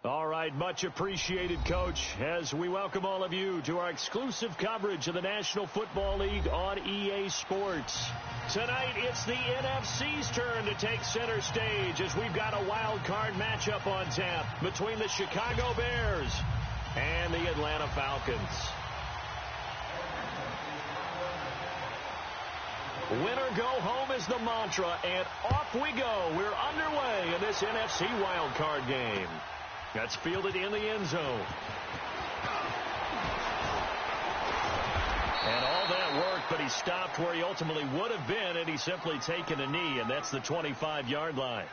All right, much appreciated, Coach, as we welcome all of you to our exclusive coverage of the National Football League on EA Sports. Tonight, it's the NFC's turn to take center stage as we've got a wild card matchup on tap between the Chicago Bears and the Atlanta Falcons. Winner go home is the mantra, and off we go. We're underway in this NFC wild card game. That's fielded in the end zone. And all that work, but he stopped where he ultimately would have been, and he's simply taken a knee, and that's the 25-yard line.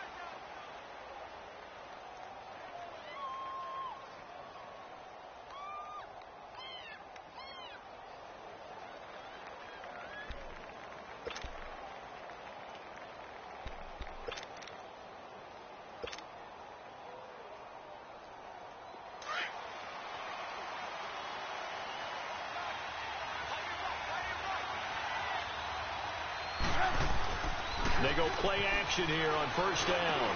They go play action here on first down.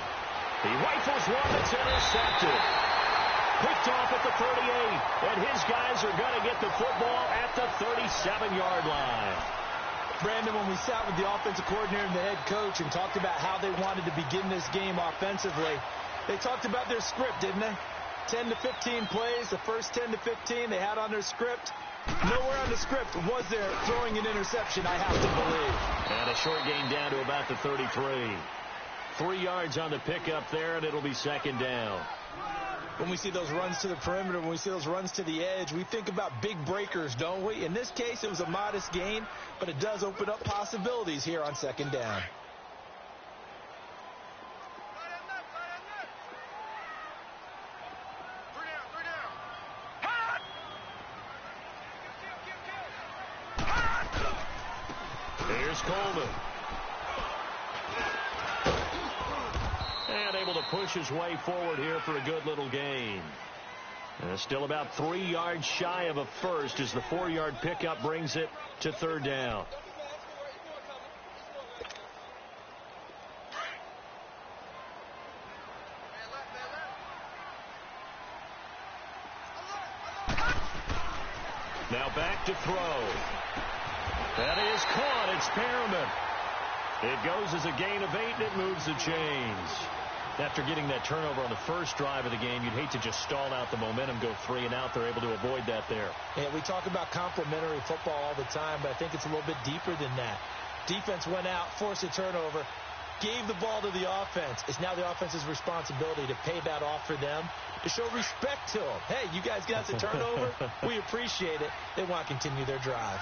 He rifles one that's intercepted. Picked off at the 38, and his guys are going to get the football at the 37-yard line. Brandon, when we sat with the offensive coordinator and the head coach and talked about how they wanted to begin this game offensively, they talked about their script, didn't they? 10 to 15 plays, the first 10 to 15 they had on their script. Nowhere on the script was there throwing an interception, I have to believe. And a short gain down to about the 33. 3 yards on the pickup there, and it'll be second down. When we see those runs to the perimeter, when we see those runs to the edge, we think about big breakers, don't we? In this case, it was a modest gain, but it does open up possibilities here on second down. Here's Coleman. And able to push his way forward here for a good little gain. And still about 3 yards shy of a first as the 4-yard pickup brings it to third down. Now back to throw. That is caught. It's Perriman. It goes as a gain of 8, and it moves the chains. After getting that turnover on the first drive of the game, you'd hate to just stall out the momentum, go 3 and out. They're able to avoid that there. Yeah, we talk about complementary football all the time, but I think it's a little bit deeper than that. Defense went out, forced a turnover, gave the ball to the offense. It's now the offense's responsibility to pay that off for them, to show respect to them. Hey, you guys got the turnover. We appreciate it. They want to continue their drive.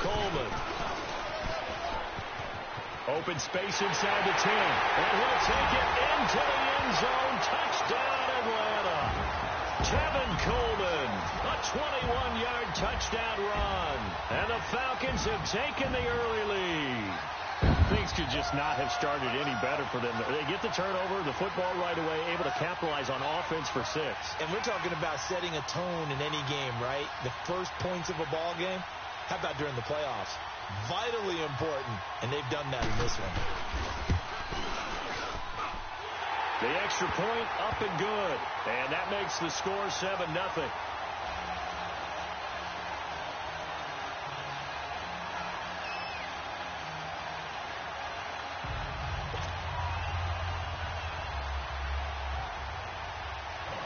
Coleman. Open space inside the 10. And he'll take it into the end zone. Touchdown, Atlanta. Tevin Coleman. A 21-yard touchdown run. And the Falcons have taken the early lead. Things could just not have started any better for them. They get the turnover, the football right away, able to capitalize on offense for 6. And we're talking about setting a tone in any game, right? The first points of a ball game. How about during the playoffs? Vitally important, and they've done that in this one. The extra point up and good, and that makes the score 7-0.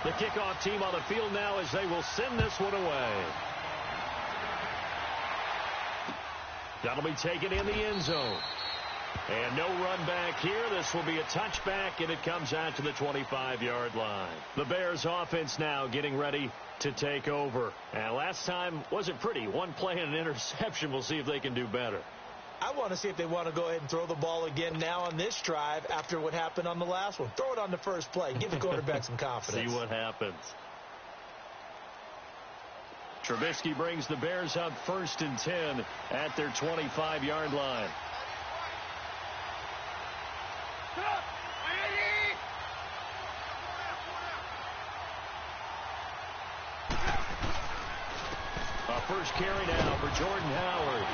The kickoff team on the field now as they will send this one away. That'll be taken in the end zone. And no run back here. This will be a touchback, and it comes out to the 25-yard line. The Bears offense now getting ready to take over. And last time wasn't pretty. One play and an interception. We'll see if they can do better. I want to see if they want to go ahead and throw the ball again now on this drive after what happened on the last one. Throw it on the first play. Give the quarterback some confidence. See what happens. Trubisky brings the Bears up 1st and 10 at their 25-yard line. A first carry now for Jordan Howard.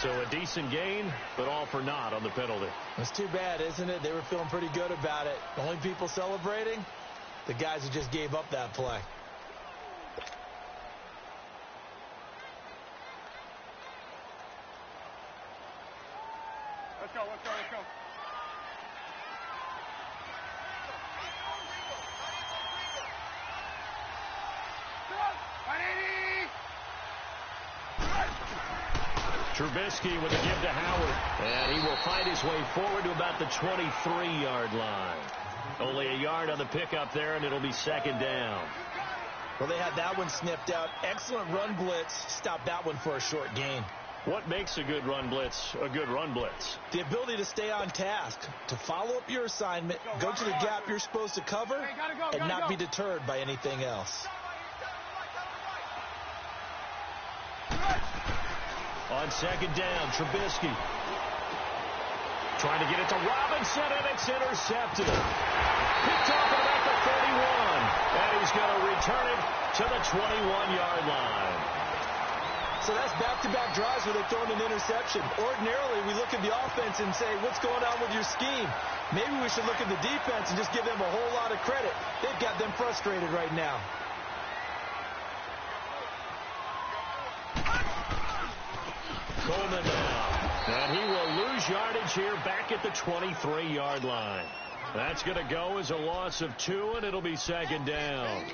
So a decent gain, but all for naught on the penalty. It's too bad, isn't it? They were feeling pretty good about it. The only people celebrating, the guys who just gave up that play. Let's go, let's go, let's go. Trubisky with a give to Howard. And he will fight his way forward to about the 23-yard line. Only a yard on the pickup there, and it'll be second down. Well, they had that one sniffed out. Excellent run blitz. Stopped that one for a short gain. What makes a good run blitz a good run blitz? The ability to stay on task, to follow up your assignment, go to the gap you're supposed to cover, and not be deterred by anything else. On second down, Trubisky trying to get it to Robinson, and it's intercepted. Picked off at about the 31, and he's going to return it to the 21-yard line. So that's back-to-back drives where they've thrown an interception. Ordinarily, we look at the offense and say, what's going on with your scheme? Maybe we should look at the defense and just give them a whole lot of credit. They've got them frustrated right now. Coleman now, and he will lose yardage here back at the 23-yard line. That's going to go as a loss of 2, and it'll be second down.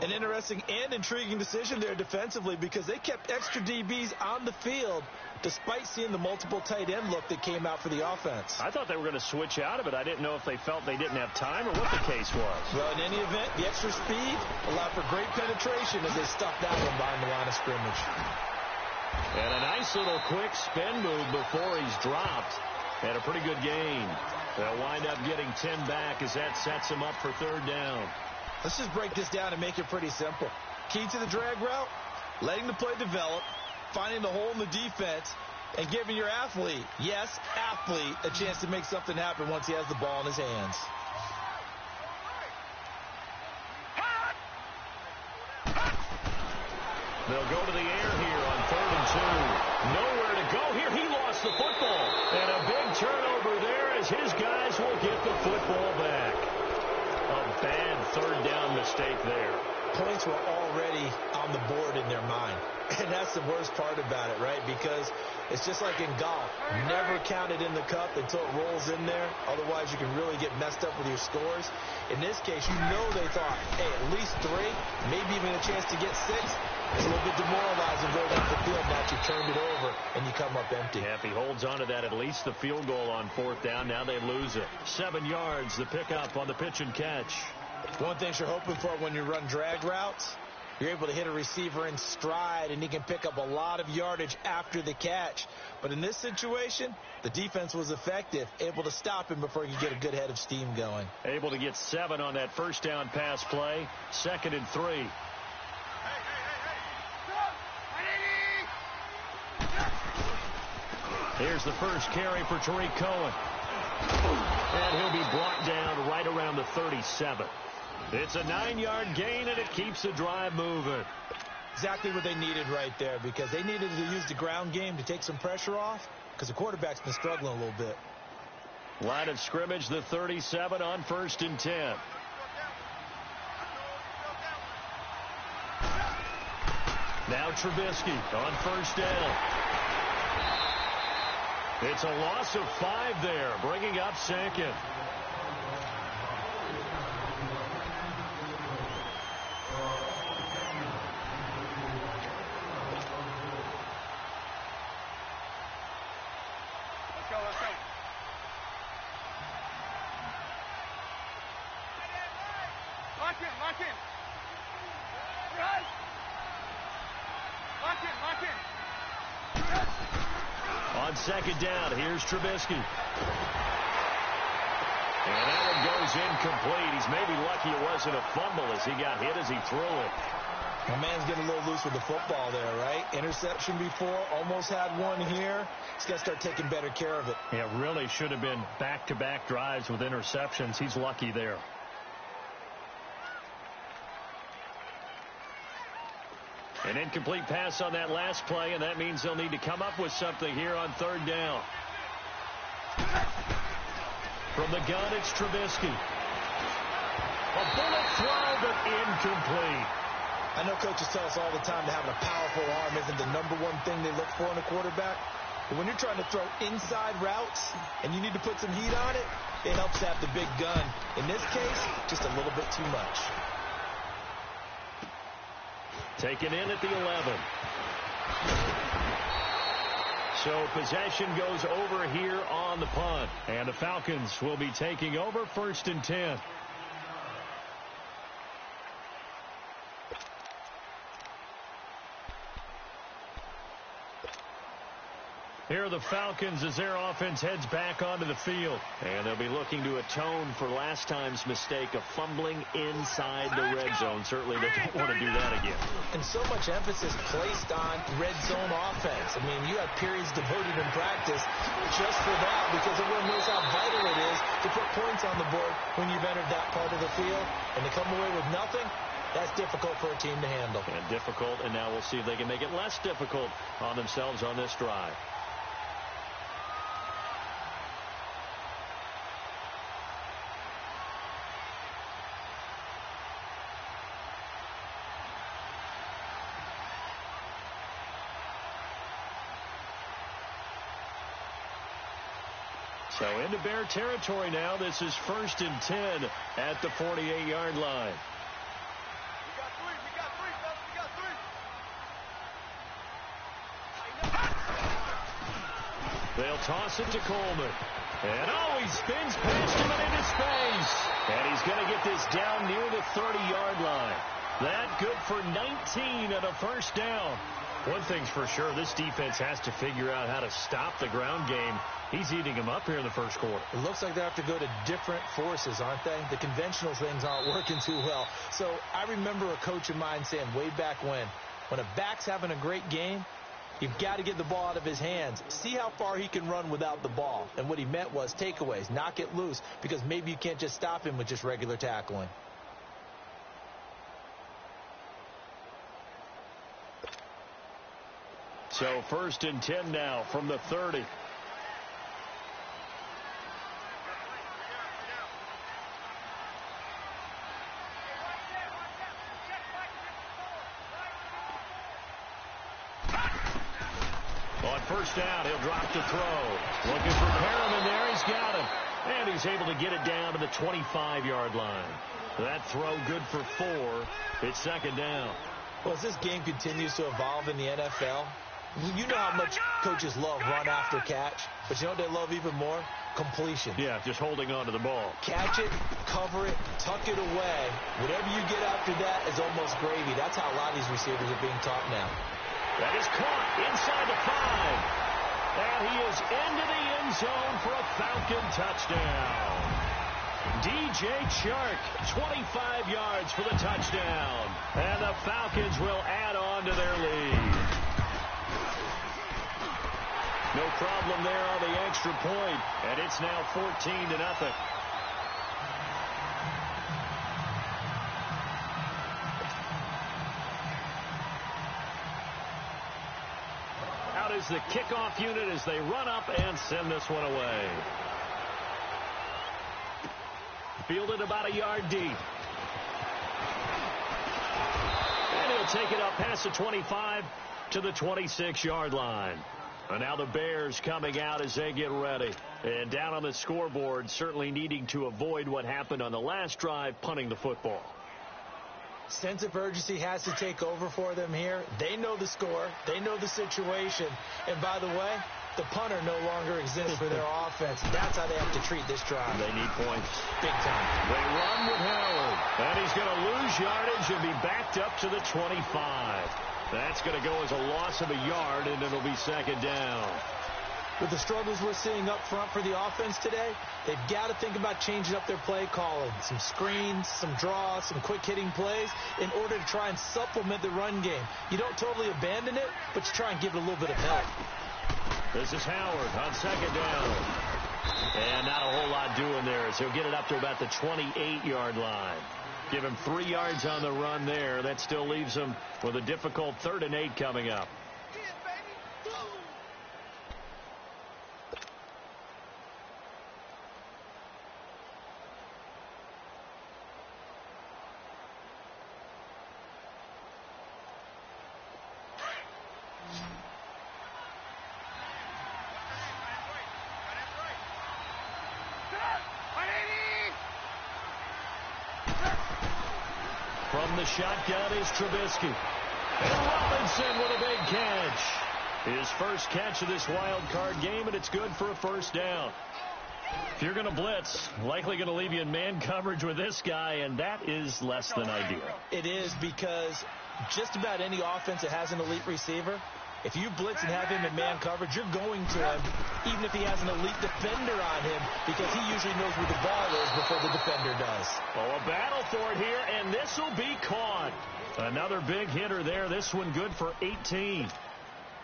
An interesting and intriguing decision there defensively because they kept extra DBs on the field despite seeing the multiple tight end look that came out for the offense. I thought they were going to switch out of it. I didn't know if they felt they didn't have time or what the case was. Well, in any event, the extra speed allowed for great penetration as they stuffed that one behind the line of scrimmage. And a nice little quick spin move before he's dropped. And a pretty good gain. They'll wind up getting 10 back as that sets him up for third down. Let's just break this down and make it pretty simple. Key to the drag route, letting the play develop, finding the hole in the defense, and giving your athlete, yes, athlete, a chance to make something happen once he has the ball in his hands. They'll go to the air here on 3rd and 2. Nowhere to go here. He lost the football. And a big turnover there as his guys will get the football back. A bad third down mistake there. Points were already on the board in their mind. And that's the worst part about it, right? Because it's just like in golf. Never count it in the cup until it rolls in there. Otherwise, you can really get messed up with your scores. In this case, you know they thought, hey, at least 3, maybe even a chance to get 6. It's a little bit demoralizing going down the field. Now you turned it over, and you come up empty. Yeah, if he holds on to that, at least the field goal on 4th down. Now they lose it. 7 yards, the pickup on the pitch and catch. One thing you're hoping for when you run drag routes, you're able to hit a receiver in stride, and he can pick up a lot of yardage after the catch. But in this situation, the defense was effective, able to stop him before he could get a good head of steam going. Able to get 7 on that first down pass play. 2nd and 3. Here's the first carry for Tariq Cohen. And he'll be brought down right around the 37. It's a 9-yard gain, and it keeps the drive moving. Exactly what they needed right there, because they needed to use the ground game to take some pressure off, because the quarterback's been struggling a little bit. Line of scrimmage, the 37 on 1st and 10. Now Trubisky on 1st down. It's a loss of 5 there, bringing up 2nd. Let's go. Lock in. Right. Lock in. On 2nd down, here's Trubisky. And that one goes incomplete. He's maybe lucky it wasn't a fumble as he got hit as he threw it. My man's getting a little loose with the football there, right? Interception before, almost had one here. He's got to start taking better care of it. Yeah, really should have been back-to-back drives with interceptions. He's lucky there. An incomplete pass on that last play, and that means they'll need to come up with something here on third down. From the gun, it's Trubisky. A bullet throw, but incomplete. I know coaches tell us all the time that having a powerful arm isn't the number one thing they look for in a quarterback. But when you're trying to throw inside routes and you need to put some heat on it, it helps to have the big gun. In this case, just a little bit too much. Taken in at the 11. So possession goes over here on the punt. And the Falcons will be taking over 1st and 10. Here are the Falcons as their offense heads back onto the field. And they'll be looking to atone for last time's mistake of fumbling inside the red zone. Certainly they don't want to do that again. And so much emphasis placed on red zone offense. I mean, you have periods devoted in practice just for that because everyone knows how vital it is to put points on the board when you've entered that part of the field. And to come away with nothing, that's difficult for a team to handle. And difficult, and now we'll see if they can make it less difficult on themselves on this drive. So into Bear territory now. This is 1st and 10 at the 48-yard line. We got three, fellas, we got three. They'll toss it to Coleman. And he spins past him and into space. And he's going to get this down near the 30-yard line. That good for 19 and a first down. One thing's for sure, this defense has to figure out how to stop the ground game. He's eating them up here in the first quarter. It looks like they have to go to different forces, aren't they? The conventional things aren't working too well. So I remember a coach of mine saying way back when a back's having a great game, you've got to get the ball out of his hands. See how far he can run without the ball. And what he meant was takeaways, knock it loose, because maybe you can't just stop him with just regular tackling. So 1st and 10 now from the 30. On first down, he'll drop to throw. Looking for Perriman there. He's got him. And he's able to get it down to the 25-yard line. That throw good for 4. It's 2nd down. Well, as this game continues to evolve in the NFL, you know how much coaches love run after catch, but you know what they love even more? Completion. Yeah, just holding on to the ball. Catch it, cover it, tuck it away. Whatever you get after that is almost gravy. That's how a lot of these receivers are being taught now. That is caught inside the 5. And he is into the end zone for a Falcon touchdown. DJ Chark, 25 yards for the touchdown. And the Falcons will add on to their lead. No problem there on the extra point, and it's now 14-0. Out is the kickoff unit as they run up and send this one away. Fielded about a yard deep. And he'll take it up past the 25 to the 26-yard line. And now the Bears coming out as they get ready. And down on the scoreboard, certainly needing to avoid what happened on the last drive, punting the football. Sense of urgency has to take over for them here. They know the score. They know the situation. And by the way, the punter no longer exists for their offense. That's how they have to treat this drive. They need points. Big time. They run with Howard. And he's going to lose yardage and be backed up to the 25. That's going to go as a loss of a yard, and it'll be 2nd down. With the struggles we're seeing up front for the offense today, they've got to think about changing up their play calling. Some screens, some draws, some quick-hitting plays in order to try and supplement the run game. You don't totally abandon it, but you try and give it a little bit of help. This is Howard on 2nd down. And not a whole lot doing there as he'll get it up to about the 28-yard line. Give him 3 yards on the run there. That still leaves him with a difficult 3rd and 8 coming up. From the shotgun is Trubisky. And Robinson with a big catch. His first catch of this wild card game, and it's good for a 1st down. If you're going to blitz, likely going to leave you in man coverage with this guy, and that is less than ideal. It is, because just about any offense that has an elite receiver, if you blitz and have him in man coverage, you're going to him, even if he has an elite defender on him, because he usually knows where the ball is before the defender does. Oh, a battle for it here, and this will be caught. Another big hitter there. This one good for 18.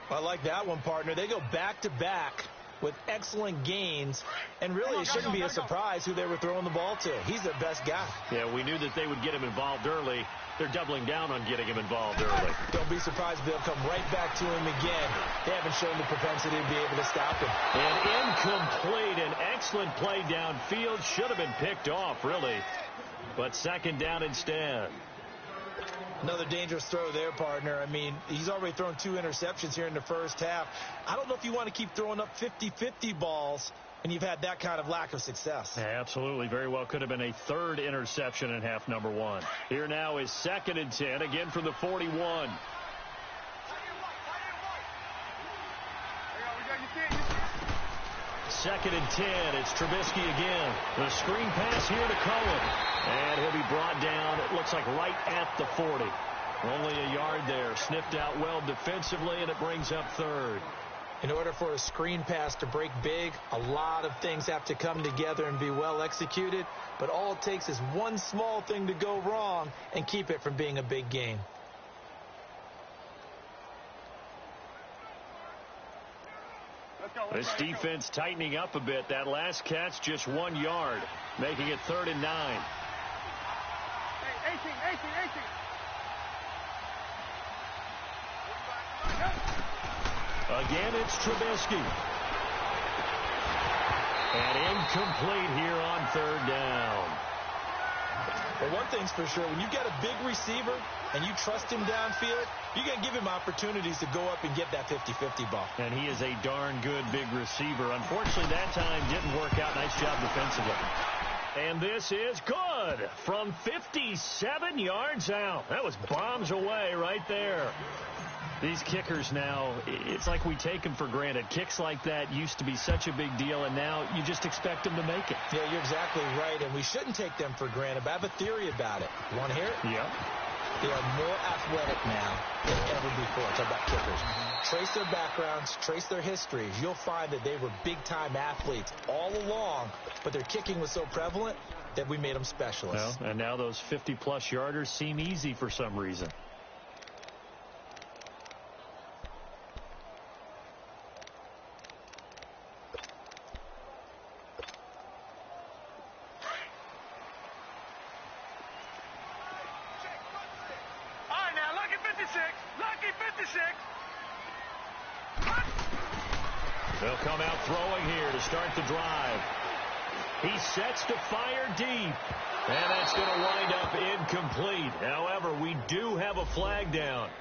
I like that one, partner. They go back-to-back with excellent gains, and really it shouldn't be a surprise who they were throwing the ball to. He's their best guy. Yeah, we knew that they would get him involved early. They're doubling down on getting him involved early. Don't be surprised if they'll come right back to him again. They haven't shown the propensity to be able to stop him. And incomplete. An excellent play downfield. Should have been picked off, really. But 2nd down instead. Another dangerous throw there, partner. I mean, he's already thrown 2 interceptions here in the first half. I don't know if you want to keep throwing up 50-50 balls, and you've had that kind of lack of success. Yeah, absolutely. Very well could have been a 3rd interception in half number 1. Here now is 2nd and 10, again from the 41. 2nd and 10. It's Trubisky again. The screen pass here to Cohen. And he'll be brought down, it looks like right at the 40. Only a yard there. Sniffed out well defensively, and it brings up 3rd. In order for a screen pass to break big, a lot of things have to come together and be well executed. But all it takes is one small thing to go wrong and keep it from being a big gain. This defense tightening up a bit. That last catch just 1 yard, making it 3rd and 9. 18. Again, it's Trubisky. And incomplete here on 3rd down. Well, one thing's for sure, when you've got a big receiver and you trust him downfield, you're going to give him opportunities to go up and get that 50-50 ball. And he is a darn good big receiver. Unfortunately, that time didn't work out. Nice job defensively. And this is good from 57 yards out. That was bombs away right there. These kickers now, it's like we take them for granted. Kicks like that used to be such a big deal, and now you just expect them to make it. Yeah, you're exactly right, and we shouldn't take them for granted, but I have a theory about it. You want to hear it? Yeah. They are more athletic now than ever before. Talk about kickers. Trace their backgrounds, trace their histories. You'll find that they were big-time athletes all along, but their kicking was so prevalent that we made them specialists. Well, and now those 50-plus yarders seem easy for some reason. They'll come out throwing here to start the drive. He sets to fire deep. And that's going to wind up incomplete. However, we do have a flag down.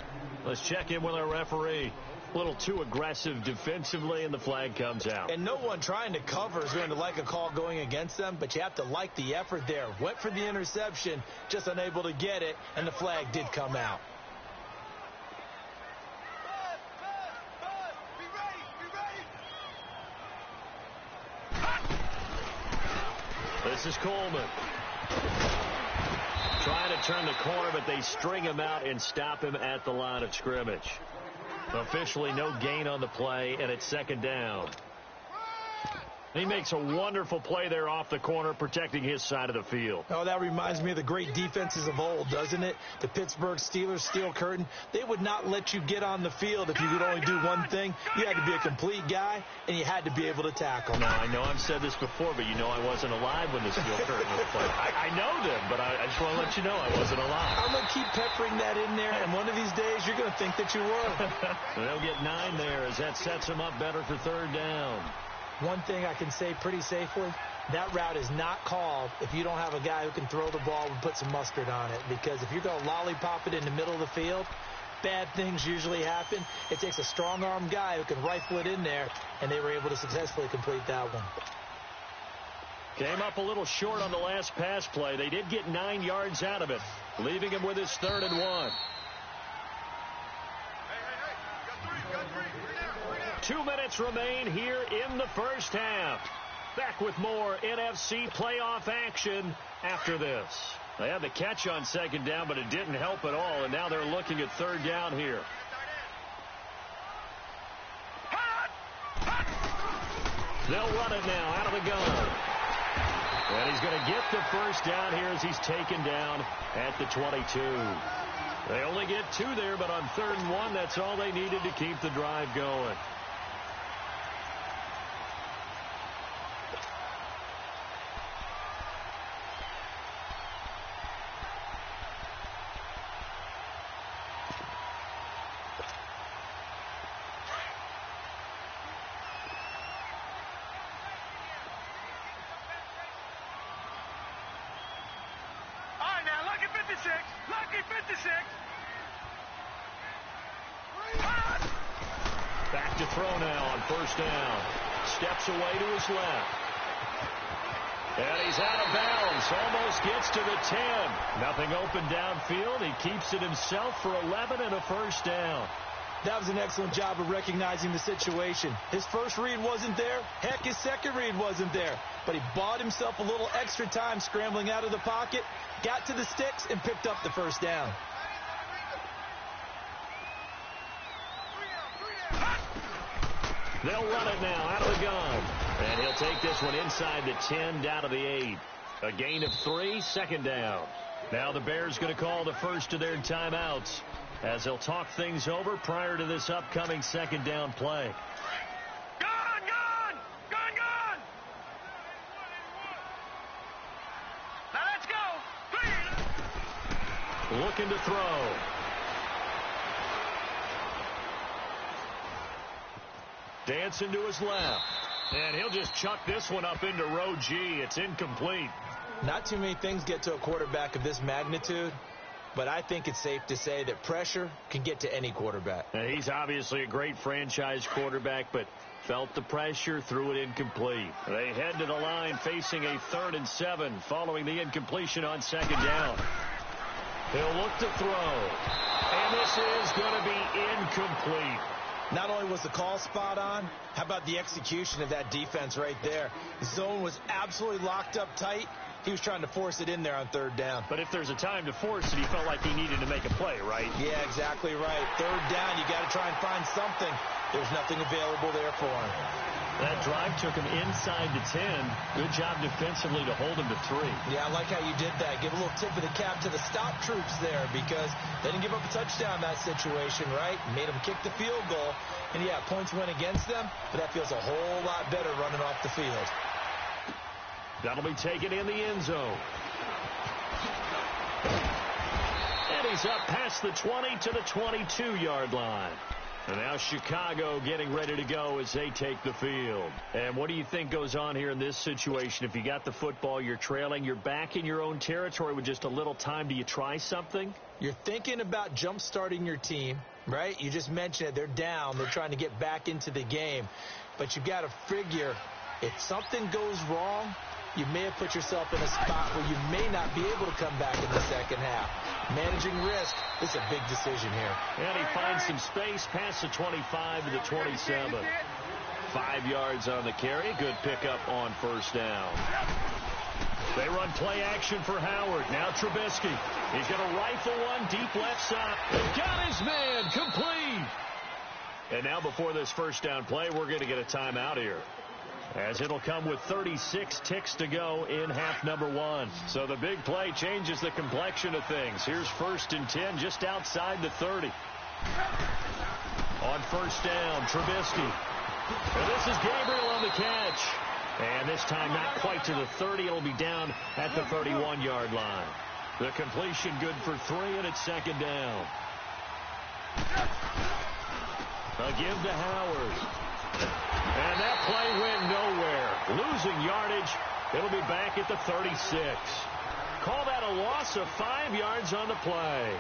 Let's check in with our referee. A little too aggressive defensively, and the flag comes out. And no one trying to cover is going to like a call going against them, but you have to like the effort there. Went for the interception, just unable to get it, and the flag did come out. This is Coleman. Trying to turn the corner, but they string him out and stop him at the line of scrimmage. Officially no gain on the play, and it's 2nd down. He makes a wonderful play there off the corner, protecting his side of the field. Oh, that reminds me of the great defenses of old, doesn't it? The Pittsburgh Steelers, Steel Curtain. They would not let you get on the field if you could only do one thing. You had to be a complete guy, and you had to be able to tackle. Now, I know I've said this before, but you know I wasn't alive when the Steel Curtain was played. I know them, but I just want to let you know I wasn't alive. I'm going to keep peppering that in there, and one of these days you're going to think that you were. They'll get 9 there as that sets them up better for third down. One thing I can say pretty safely, that route is not called if you don't have a guy who can throw the ball and put some mustard on it. Because if you're going to lollipop it in the middle of the field, bad things usually happen. It takes a strong-arm guy who can rifle it in there, and they were able to successfully complete that one. Came up a little short on the last pass play. They did get 9 yards out of it, leaving him with his 3rd and 1. 2 minutes remain here in the first half. Back with more NFC playoff action after this. They had the catch on 2nd down, but it didn't help at all, and now they're looking at 3rd down here. They'll run it now out of the gun. And he's going to get the 1st down here as he's taken down at the 22. They only get 2 there, but on 3rd and 1, that's all they needed to keep the drive going. Lucky 56. Back to throw now on 1st down. Steps away to his left. And he's out of bounds. Almost gets to the 10. Nothing open downfield. He keeps it himself for 11 and a 1st down. That was an excellent job of recognizing the situation. His first read wasn't there. Heck, his second read wasn't there. But he bought himself a little extra time scrambling out of the pocket, got to the sticks, and picked up the 1st down. They'll run it now out of the gun. And he'll take this one inside the 10, down to the 8. A gain of 3, 2nd down. Now the Bears going to call the first of their timeouts as they'll talk things over prior to this upcoming 2nd down play. Gone! Now let's go! Looking to throw. Dancing to his left. And he'll just chuck this one up into row G. It's incomplete. Not too many things get to a quarterback of this magnitude, but I think it's safe to say that pressure can get to any quarterback. And he's obviously a great franchise quarterback, but felt the pressure, threw it incomplete. They head to the line facing a 3rd and 7 following the incompletion on 2nd down. He'll look to throw. And this is going to be incomplete. Not only was the call spot on, how about the execution of that defense right there? The zone was absolutely locked up tight. He was trying to force it in there on 3rd down. But if there's a time to force it, he felt like he needed to make a play, right? Yeah, exactly right. 3rd down, you got to try and find something. There's nothing available there for him. That drive took him inside the 10. Good job defensively to hold him to 3. Yeah, I like how you did that. Give a little tip of the cap to the stop troops there because they didn't give up a touchdown in that situation, right? Made them kick the field goal. And, yeah, points went against them, but that feels a whole lot better running off the field. That'll be taken in the end zone. And he's up past the 20 to the 22-yard line. And now Chicago getting ready to go as they take the field. And what do you think goes on here in this situation? If you got the football, you're trailing, you're back in your own territory with just a little time. Do you try something? You're thinking about jump-starting your team, right? You just mentioned it. They're down. They're trying to get back into the game. But you've got to figure if something goes wrong, you may have put yourself in a spot where you may not be able to come back in the second half. Managing risk is a big decision here. And he finds some space past the 25 to the 27. 5 yards on the carry. Good pickup on 1st down. They run play action for Howard. Now Trubisky. He's going to rifle one deep left side. Got his man complete. And now before this 1st down play, we're going to get a timeout here. as it'll come with 36 ticks to go in half number one. So the big play changes the complexion of things. Here's 1st and 10 just outside the 30. On first down, Trubisky. And this is Gabriel on the catch. And this time not quite to the 30. It'll be down at the 31-yard line. The completion good for 3, and it's 2nd down. A give to Howard. And that play went nowhere. Losing yardage. It'll be back at the 36. Call that a loss of 5 yards on the play.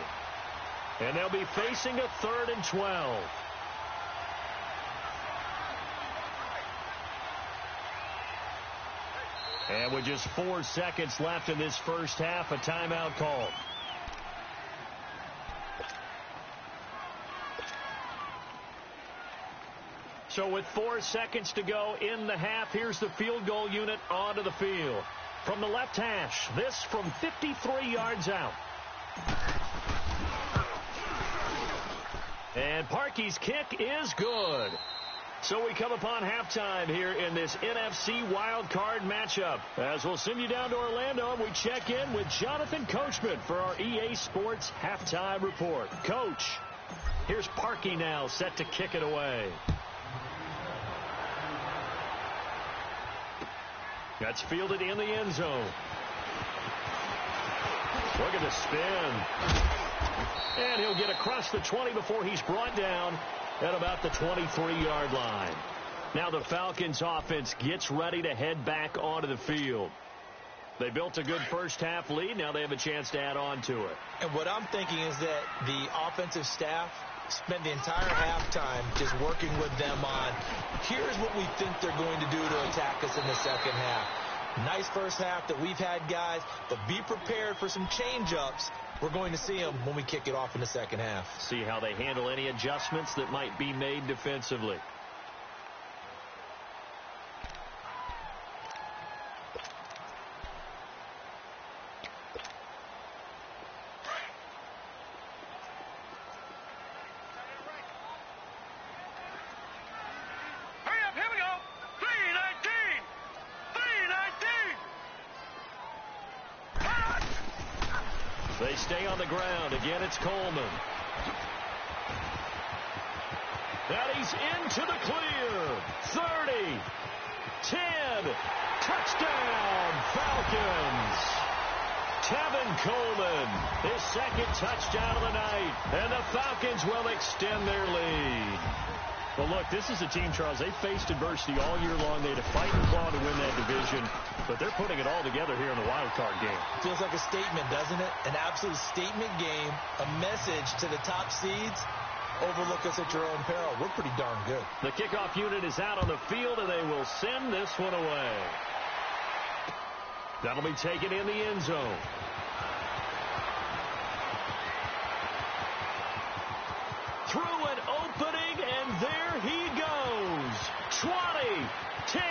And they'll be facing a 3rd and 12. And with just 4 seconds left in this first half, a timeout called. So with 4 seconds to go in the half, here's the field goal unit onto the field. From the left hash, this from 53 yards out. And Parkey's kick is good. So we come upon halftime here in this NFC wild card matchup. As we'll send you down to Orlando, and we check in with Jonathan Coachman for our EA Sports halftime report. Coach, here's Parkey now set to kick it away. That's fielded in the end zone. Look at the spin. And he'll get across the 20 before he's brought down at about the 23-yard line. Now the Falcons offense gets ready to head back onto the field. They built a good first half lead. Now they have a chance to add on to it. And what I'm thinking is that the offensive staff spent the entire halftime just working with them on, here's what we think they're going to do to attack us in the second half. Nice first half that we've had, guys, but be prepared for some change-ups. We're going to see them when we kick it off in the second half. See how they handle any adjustments that might be made defensively. They stay on the ground. Again, it's Coleman. And he's into the clear. 30, 10, touchdown, Falcons. Tevin Coleman, his second touchdown of the night. And the Falcons will extend their lead. Well, look, this is a team, Charles, they faced adversity all year long. They had to fight and claw to win that division, but they're putting it all together here in the wild card game. Feels like a statement, doesn't it? An absolute statement game, a message to the top seeds. Overlook us at your own peril. We're pretty darn good. The kickoff unit is out on the field, and they will send this one away. That'll be taken in the end zone. Through an opening, and there he goes. 20, 10,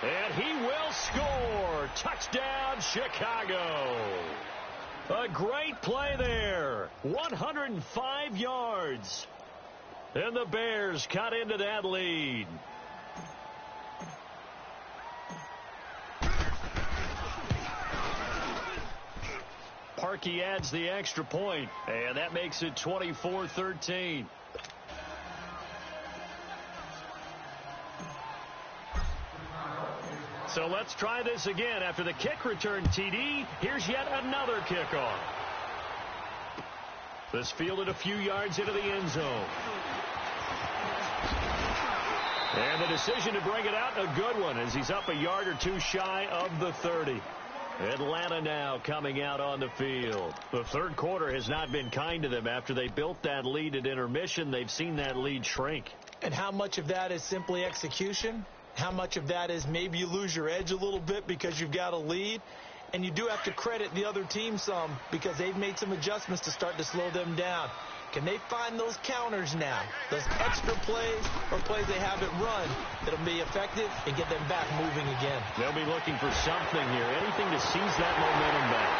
and he will score. Touchdown, Chicago. A great play there. 105 yards. And the Bears cut into that lead. Parkey adds the extra point, and that makes it 24-13. So let's try this again. After the kick return TD, here's yet another kickoff. This fielded a few yards into the end zone. And the decision to bring it out, a good one, as he's up a yard or two shy of the 30. Atlanta now coming out on the field. The third quarter has not been kind to them. After they built that lead at intermission, they've seen that lead shrink. And how much of that is simply execution? How much of that is maybe you lose your edge a little bit because you've got a lead? And you do have to credit the other team some because they've made some adjustments to start to slow them down. Can they find those counters now, those extra plays or plays they haven't run that'll be effective and get them back moving again? They'll be looking for something here, anything to seize that momentum back.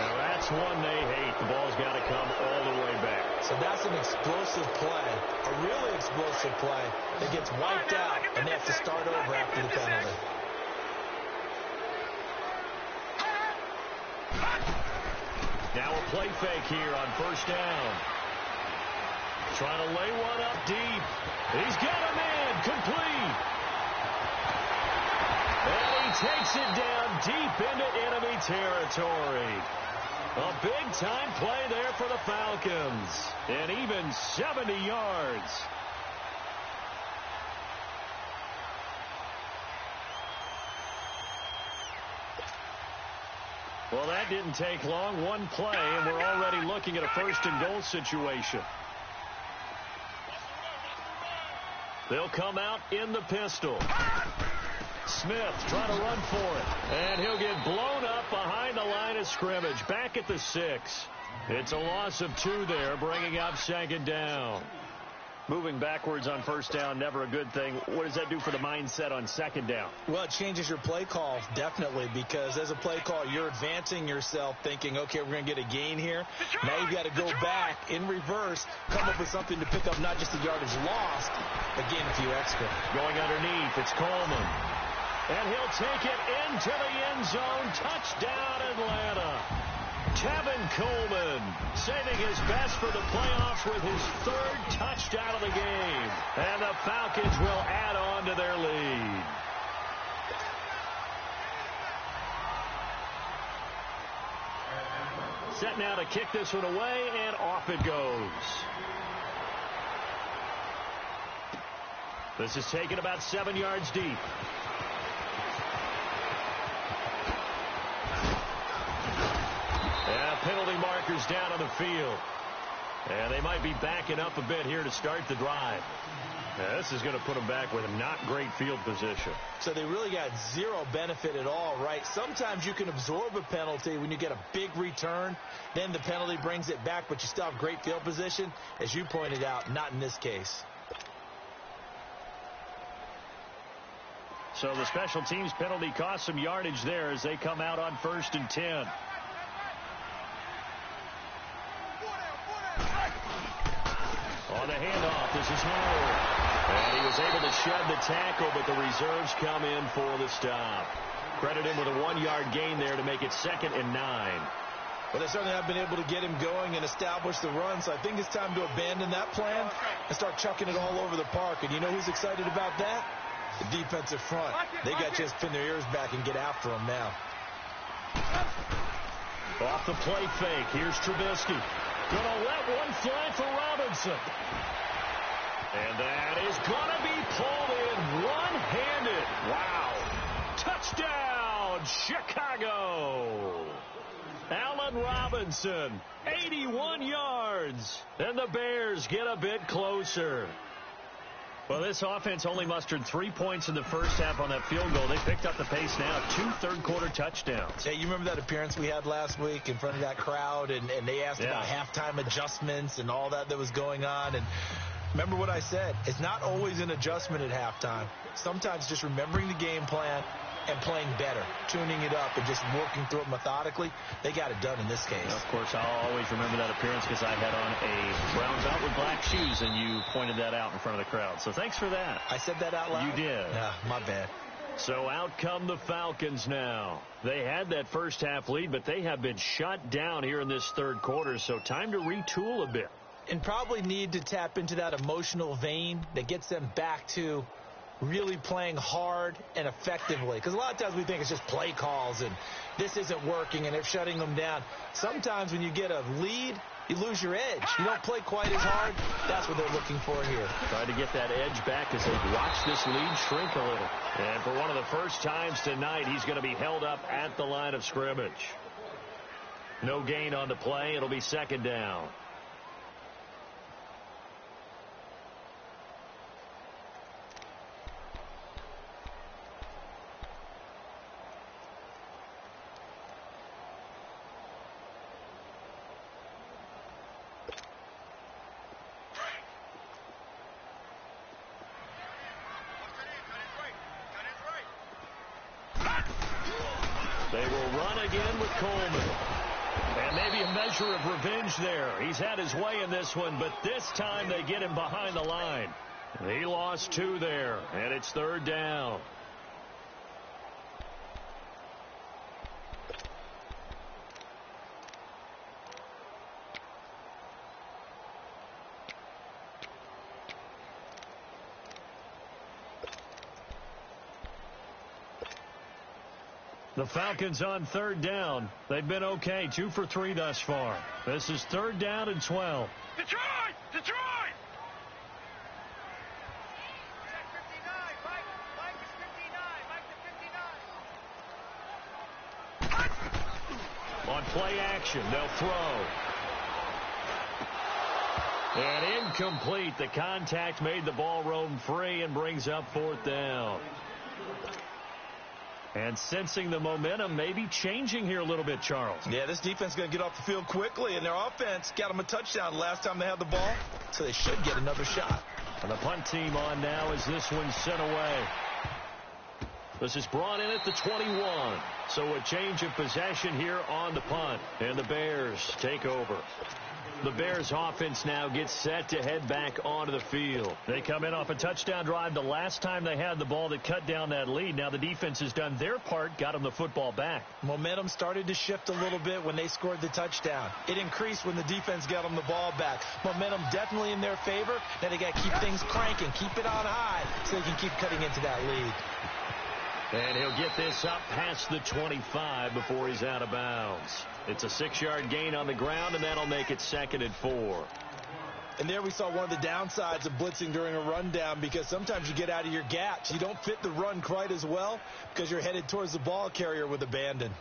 Now That's one they hate. The ball's got to come all the way back. So that's an explosive play, a really explosive play that gets wiped out, and they have to start over after the penalty. Now a play fake here on first down. Trying to lay one up deep. He's got him in. Complete. And he takes it down deep into enemy territory. A big-time play there for the Falcons. And even 70 yards. Well, that didn't take long. One play, and we're already looking at a first-and-goal situation. They'll come out in the pistol. Smith trying to run for it. And he'll get blown up behind the line of scrimmage. Back at the 6. It's a loss of 2 there, bringing up second down. Moving backwards on first down, never a good thing. What does that do for the mindset on second down? Well, it changes your play call, definitely, because as a play call, you're advancing yourself thinking, okay, we're going to get a gain here. Now you've got to go back in reverse, come up with something to pick up not just the yardage lost, but gain a few extra. Going underneath, it's Coleman. And he'll take it into the end zone. Touchdown, Atlanta. Tevin Coleman saving his best for the playoffs with his 3rd touchdown of the game. And the Falcons will add on to their lead. Set now to kick this one away, and off it goes. This is taken about 7 yards deep. Penalty markers down on the field. And they might be backing up a bit here to start the drive. Now, this is going to put them back with a not great field position. So they really got zero benefit at all, right? Sometimes you can absorb a penalty when you get a big return. Then the penalty brings it back, but you still have great field position. As you pointed out, not in this case. So the special teams penalty cost some yardage there as they come out on 1st and 10. On the handoff, this is Howard. And he was able to shed the tackle, but the reserves come in for the stop. Credit him with a 1-yard gain there to make it 2nd and 9. Well, they certainly have been able to get him going and establish the run, so I think it's time to abandon that plan and start chucking it all over the park. And you know who's excited about that? The defensive front. They got to just pin their ears back and get after him now. Off the play fake, here's Trubisky. Gonna let one fly for Robinson. And that is gonna be pulled in one-handed. Wow. Touchdown, Chicago. Allen Robinson, 81 yards. And the Bears get a bit closer. Well, this offense only mustered 3 points in the first half on that field goal. They picked up the pace now. 2 third-quarter touchdowns. Hey, you remember that appearance we had last week in front of that crowd, and they asked about halftime adjustments and all that was going on. And remember what I said. It's not always an adjustment at halftime. Sometimes just remembering the game plan and playing better, tuning it up and just working through it methodically. They got it done in this case. Of course, I'll always remember that appearance because I had on a brown belt with black shoes, and you pointed that out in front of the crowd. So thanks for that. I said that out loud? You did. Yeah, my bad. So out come the Falcons now. They had that first half lead, but they have been shut down here in this third quarter, so time to retool a bit. And probably need to tap into that emotional vein that gets them back to really playing hard and effectively. Because a lot of times we think it's just play calls and this isn't working and they're shutting them down. Sometimes when you get a lead, you lose your edge. You don't play quite as hard. That's what they're looking for here. Trying to get that edge back as they watch this lead shrink a little. And for one of the first times tonight, he's going to be held up at the line of scrimmage. No gain on the play. It'll be 2nd down. They will run again with Coleman. And maybe a measure of revenge there. He's had his way in this one, but this time they get him behind the line. He lost 2 there, and it's 3rd down. The Falcons on 3rd down. They've been okay, 2 for 3 thus far. This is 3rd down and 12. Detroit! Detroit! On play action, they'll throw. And incomplete. The contact made the ball roam free and brings up 4th down. And sensing the momentum maybe changing here a little bit, Charles. Yeah, this defense is going to get off the field quickly, and their offense got them a touchdown last time they had the ball, so they should get another shot. And the punt team on now as this one's sent away. This is brought in at the 21. So a change of possession here on the punt, and the Bears take over. The Bears offense now gets set to head back onto the field. They come in off a touchdown drive the last time they had the ball that cut down that lead. Now the defense has done their part, got them the football back. Momentum started to shift a little bit when they scored the touchdown. It increased when the defense got them the ball back. Momentum definitely in their favor. Now they got to keep things cranking, keep it on high so they can keep cutting into that lead. And he'll get this up past the 25 before he's out of bounds. It's a 6-yard gain on the ground, and that'll make it 2nd and 4. And there we saw one of the downsides of blitzing during a rundown, because sometimes you get out of your gaps. You don't fit the run quite as well because you're headed towards the ball carrier with abandon.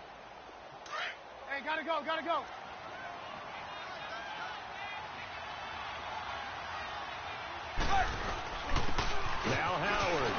Hey, gotta go, gotta go. Now Howard.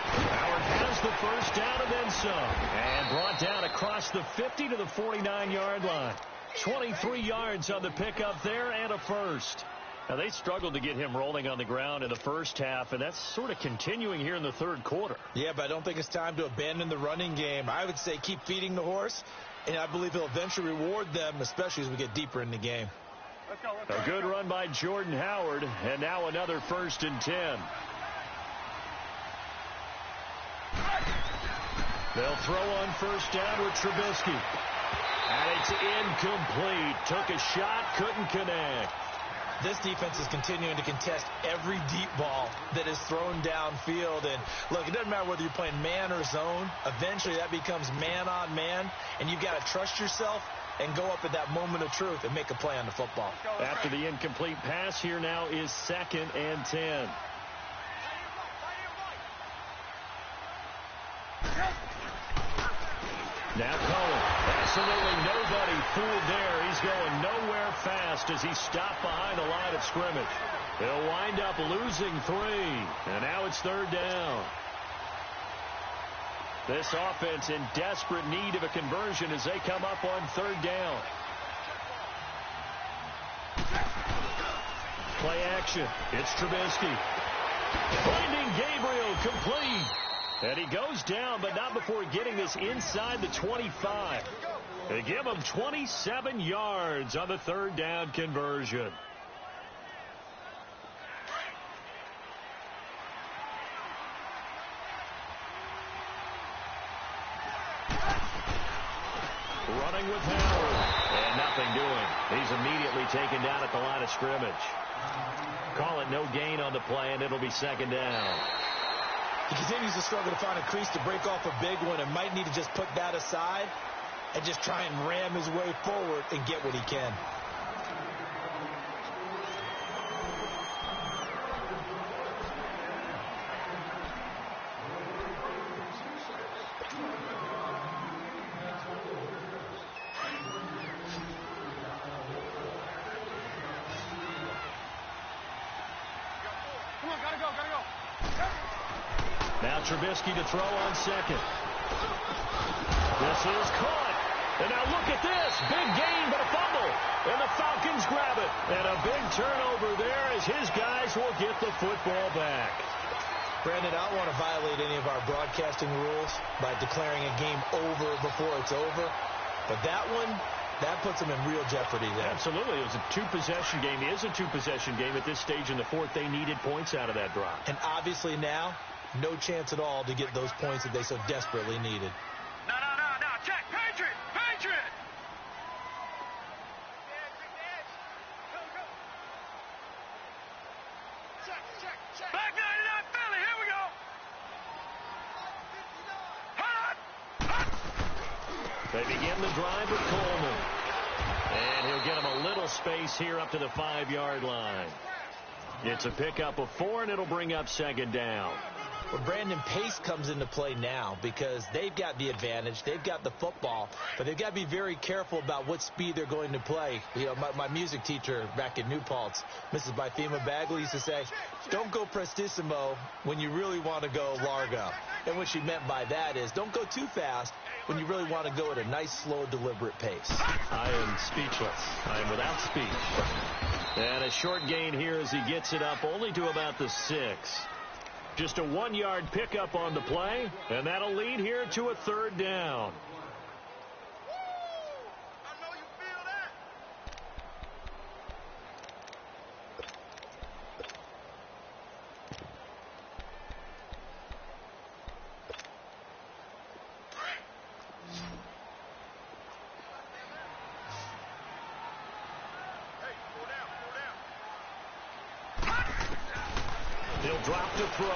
Howard has the first down and then some. And brought down across the 50 to the 49-yard line. 23 yards on the pickup there and a first. Now, they struggled to get him rolling on the ground in the first half, and that's sort of continuing here in the 3rd quarter. Yeah, but I don't think it's time to abandon the running game. I would say keep feeding the horse, and I believe he'll eventually reward them, especially as we get deeper in the game. Let's go, let's go. A good run by Jordan Howard, and now another 1st and 10. They'll throw on first down with Trubisky. And it's incomplete. Took a shot, couldn't connect. This defense is continuing to contest every deep ball that is thrown downfield. And, look, it doesn't matter whether you're playing man or zone. Eventually that becomes man on man, and you've got to trust yourself and go up at that moment of truth and make a play on the football. After the incomplete pass, here now is 2nd and 10. Now Cohen. Absolutely nobody fooled there. He's going nowhere fast as he stopped behind the line of scrimmage. He'll wind up losing 3. And now it's 3rd down. This offense in desperate need of a conversion as they come up on 3rd down. Play action. It's Trubisky. Finding Gabriel complete. And he goes down, but not before getting this inside the 25. They give him 27 yards on the 3rd down conversion. Running with Howard. And nothing doing. He's immediately taken down at the line of scrimmage. Call it no gain on the play, and it'll be 2nd down. He continues to struggle to find a crease to break off a big one, and might need to just put that aside and just try and ram his way forward and get what he can. Come on, gotta go, gotta go. Now Trubisky to throw on 2nd. This is caught. And now look at this. Big gain, but a fumble. And the Falcons grab it. And a big turnover there as his guys will get the football back. Brandon, I don't want to violate any of our broadcasting rules by declaring a game over before it's over. But that one, That puts them in real jeopardy there. Absolutely. It was a two-possession game. It is a two-possession game at this stage in the fourth. They needed points out of that drive. And obviously now, no chance at all to get those points that they so desperately needed. No. Check. Patriot. Check. Back 99 Philly. Here we go. They begin the drive with Coleman. And he'll get him a little space here up to the 5-yard line. It's a pickup of 4, and it'll bring up second down. Well, Brandon, pace comes into play now because they've got the advantage. They've got the football, but they've got to be very careful about what speed they're going to play. You know, my music teacher back in New Paltz, Mrs. Bythema Bagley, used to say, don't go prestissimo when you really want to go largo. And what she meant by that is don't go too fast when you really want to go at a nice, slow, deliberate pace. I am speechless. I am without speech. And a short gain here as he gets it up only to about the 6. Just a 1-yard pickup on the play, and that'll lead here to a third down. I know you feel that. Hey, pull down. He'll drop to throw.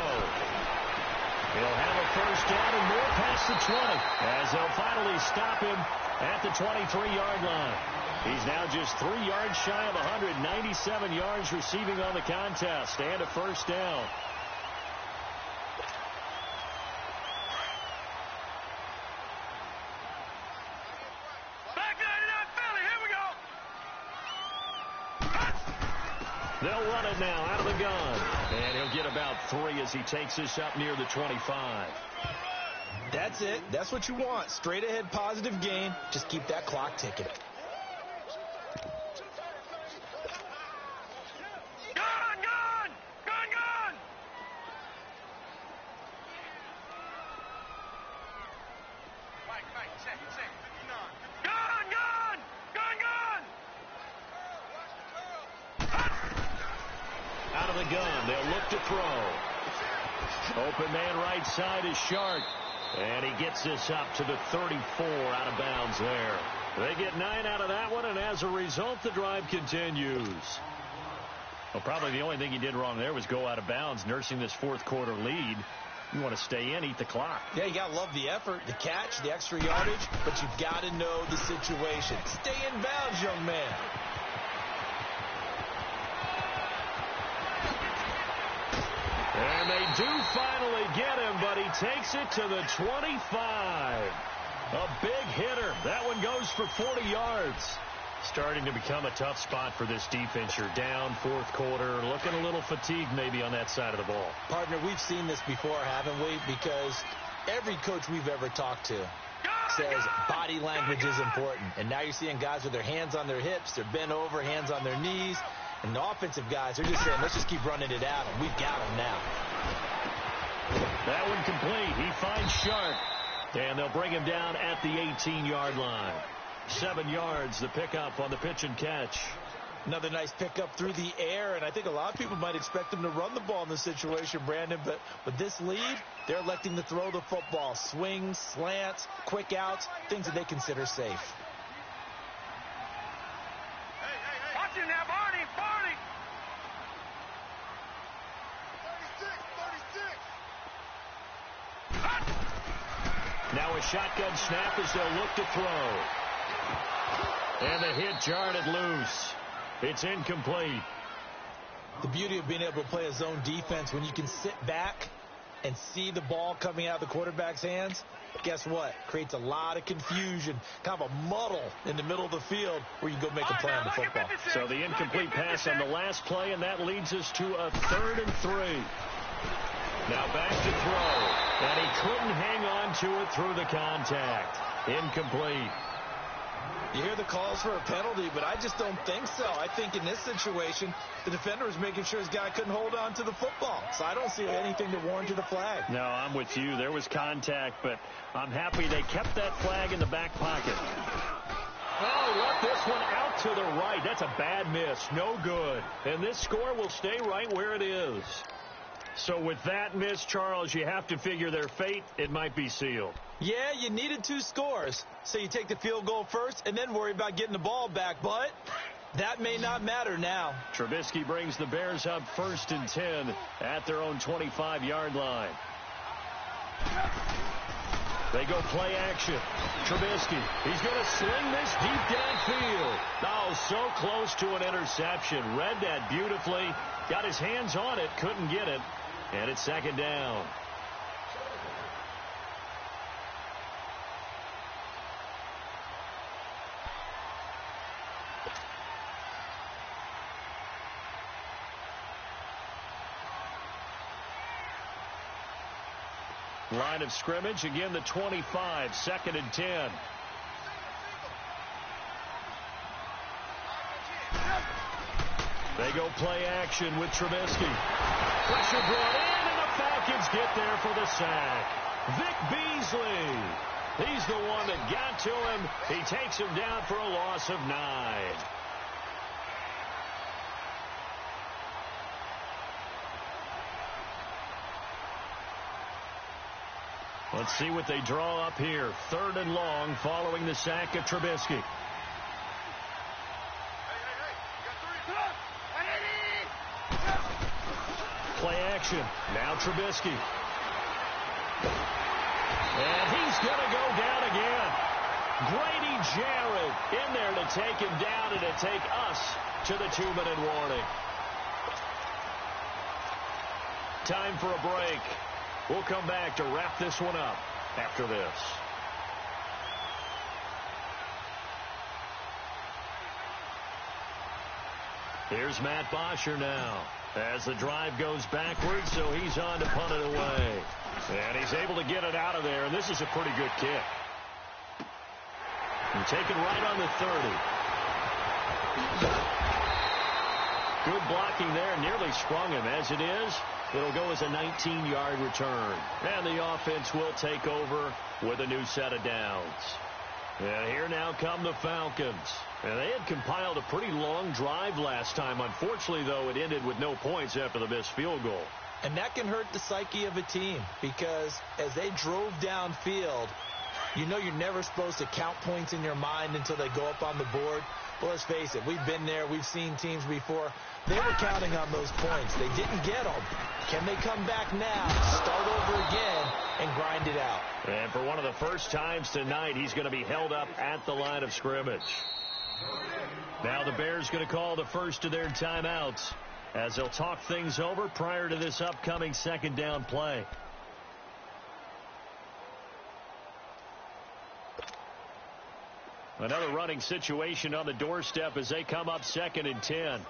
He'll have a first down and more past the 20 as they'll finally stop him at the 23-yard line. He's now just 3 yards shy of 197 yards receiving on the contest and a first down. Back 99 Philly. Here we go. They'll run it now out of the gun. And he'll get about 3 as he takes this up near the 25. That's it. That's what you want. Straight ahead positive gain. Just keep that clock ticking. Gun! Mike, check. 59. Gun! Out of the gun, they'll look to throw. Open man right side is Shark. And he gets this up to the 34 out of bounds there. They get 9 out of that one, and as a result, the drive continues. Well, probably the only thing he did wrong there was go out of bounds, nursing this fourth quarter lead. You want to stay in, eat the clock. Yeah, you got to love the effort, the catch, the extra yardage, but you've got to know the situation. Stay in bounds, young man. And they do finally get him, but he takes it to the 25. A big hitter. That one goes for 40 yards. Starting to become a tough spot for this defense. You're down fourth quarter, looking a little fatigued maybe on that side of the ball. Partner, we've seen this before, haven't we? Because every coach we've ever talked to says body language is important. And now you're seeing guys with their hands on their hips, they're bent over, hands on their knees. And the offensive guys are just saying, let's just keep running it out, and we've got them now. That one complete. He finds Sharp. And they'll bring him down at the 18-yard line. 7 yards, the pickup on the pitch and catch. Another nice pickup through the air, and I think a lot of people might expect them to run the ball in this situation, Brandon, but with this lead, they're electing to throw the football. Swings, slants, quick outs, things that they consider safe. Hey. Watch it now, Barney. 36. Now a shotgun snap as they'll look to throw. And the hit jarred it loose. It's incomplete. The beauty of being able to play a zone defense when you can sit back and see the ball coming out of the quarterback's hands, guess what? Creates a lot of confusion, kind of a muddle in the middle of the field where you go make a play on the football. So the incomplete pass on the last play, and that leads us to a 3rd and 3. Now back to throw. And he couldn't hang on to it through the contact. Incomplete. You hear the calls for a penalty, but I just don't think so. I think in this situation, the defender was making sure his guy couldn't hold on to the football. So I don't see anything that warranted a flag. No, I'm with you. There was contact, but I'm happy they kept that flag in the back pocket. Oh, left this one out to the right. That's a bad miss. No good. And this score will stay right where it is. So with that miss, Charles, you have to figure their fate. It might be sealed. Yeah, you needed 2 scores. So you take the field goal first and then worry about getting the ball back. But that may not matter now. Trubisky brings the Bears up 1st and 10 at their own 25-yard line. They go play action. Trubisky, he's going to sling this deep downfield. Oh, so close to an interception. Read that beautifully. Got his hands on it, couldn't get it. And it's 2nd down. Line of scrimmage, again the 25, 2nd and 10. They go play action with Trubisky. Pressure brought in, and the Falcons get there for the sack. Vic Beasley. He's the one that got to him. He takes him down for a loss of 9. Let's see what they draw up here. 3rd and long following the sack of Trubisky. Play action. Now Trubisky. And he's going to go down again. Grady Jarrett in there to take him down and to take us to the 2-minute warning. Time for a break. We'll come back to wrap this one up after this. Here's Matt Bosher now as the drive goes backwards, so he's on to punt it away. And he's able to get it out of there, and this is a pretty good kick. And taken right on the 30. Good blocking there, nearly sprung him. As it is, it'll go as a 19-yard return. And the offense will take over with a new set of downs. And here now come the Falcons. And they had compiled a pretty long drive last time. Unfortunately, though, it ended with no points after the missed field goal. And that can hurt the psyche of a team because as they drove downfield, you know you're never supposed to count points in your mind until they go up on the board. Well, let's face it, we've been there. We've seen teams before. They were counting on those points. They didn't get them. Can they come back now, start over again, and grind it out? And for one of the first times tonight, he's going to be held up at the line of scrimmage. Now the Bears going to call the first of their timeouts as they'll talk things over prior to this upcoming 2nd down play. Another running situation on the doorstep as they come up 2nd and 10.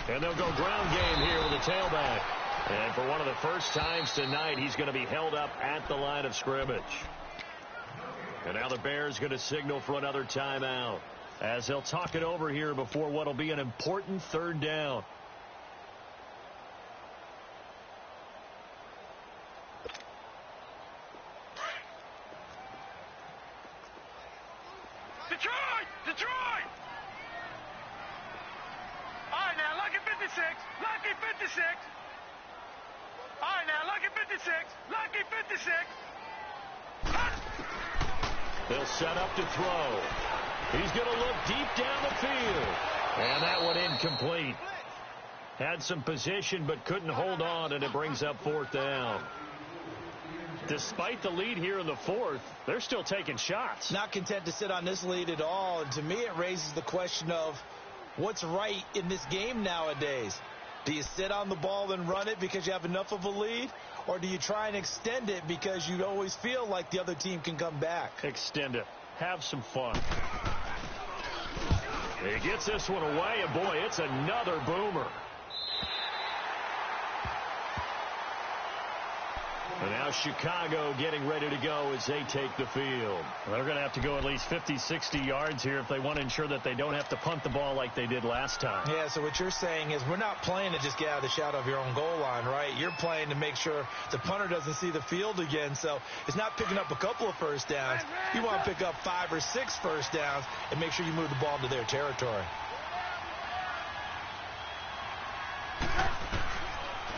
And they'll go ground game here with a tailback. And for one of the first times tonight, he's going to be held up at the line of scrimmage. And now the Bears going to signal for another timeout as they'll talk it over here before what will be an important 3rd down. Detroit! Detroit! All right, now, lucky 56. Lucky 56. All right, now, lucky 56. Lucky 56. They'll set up to throw. He's going to look deep down the field. And that one incomplete. Had some position but couldn't hold on, and it brings up 4th down. Despite the lead here in the 4th, they're still taking shots. Not content to sit on this lead at all. And to me, it raises the question of what's right in this game nowadays. Do you sit on the ball and run it because you have enough of a lead? Or do you try and extend it because you always feel like the other team can come back? Extend it. Have some fun. He gets this one away, and boy, it's another boomer. And now Chicago getting ready to go as they take the field. They're going to have to go at least 50, 60 yards here if they want to ensure that they don't have to punt the ball like they did last time. Yeah, so what you're saying is we're not playing to just get out of the shadow of your own goal line, right? You're playing to make sure the punter doesn't see the field again. So it's not picking up a couple of first downs. You want to pick up 5 or 6 first downs and make sure you move the ball into their territory.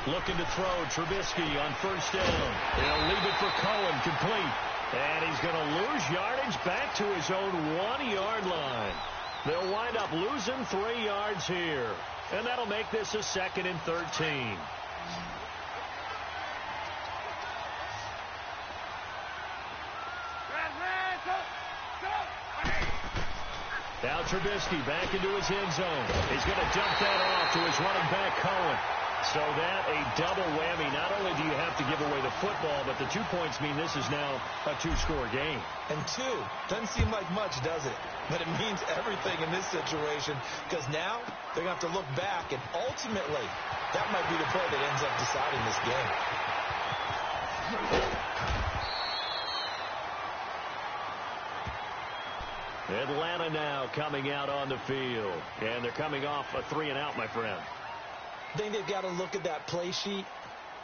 Looking to throw Trubisky on first down. He'll leave it for Cohen, complete. And he's going to lose yardage back to his own 1-yard line. They'll wind up losing 3 yards here. And that'll make this a 2nd and 13. Now Trubisky back into his end zone. He's going to dump that off to his running back, Cohen. So that a double whammy. Not only do you have to give away the football, but the 2 points mean this is now a 2-score game. And 2 doesn't seem like much, does it? But it means everything in this situation because now they're going to have to look back, and ultimately that might be the play that ends up deciding this game. Atlanta now coming out on the field. And they're coming off a 3-and-out, my friend. I think they've got to look at that play sheet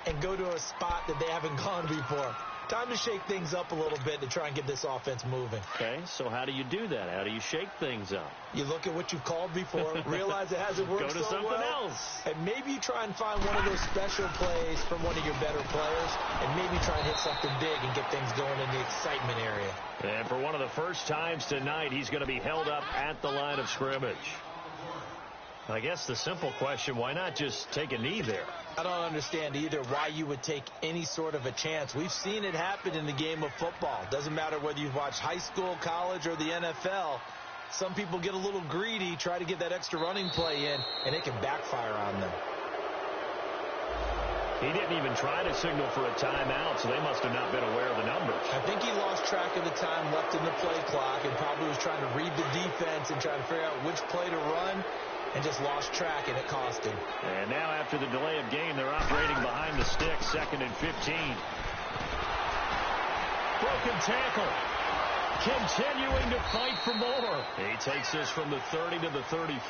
and go to a spot that they haven't gone before. Time to shake things up a little bit to try and get this offense moving. Okay, so how do you do that? How do you shake things up? You look at what you've called before, realize it hasn't worked Go to so something well, else. and maybe you try and find one of those special plays from one of your better players, and maybe try and hit something big and get things going in the excitement area. And for one of the first times tonight, he's going to be held up at the line of scrimmage. I guess the simple question, why not just take a knee there? I don't understand either why you would take any sort of a chance. We've seen it happen in the game of football. Doesn't matter whether you've watched high school, college, or the NFL. Some people get a little greedy, try to get that extra running play in, and it can backfire on them. He didn't even try to signal for a timeout, so they must have not been aware of the numbers. I think he lost track of the time left in the play clock and probably was trying to read the defense and try to figure out which play to run, and just lost track, and it cost him. And now after the delay of game, they're operating behind the stick, 2nd and 15. Broken tackle. Continuing to fight for more. He takes this from the 30 to the 34.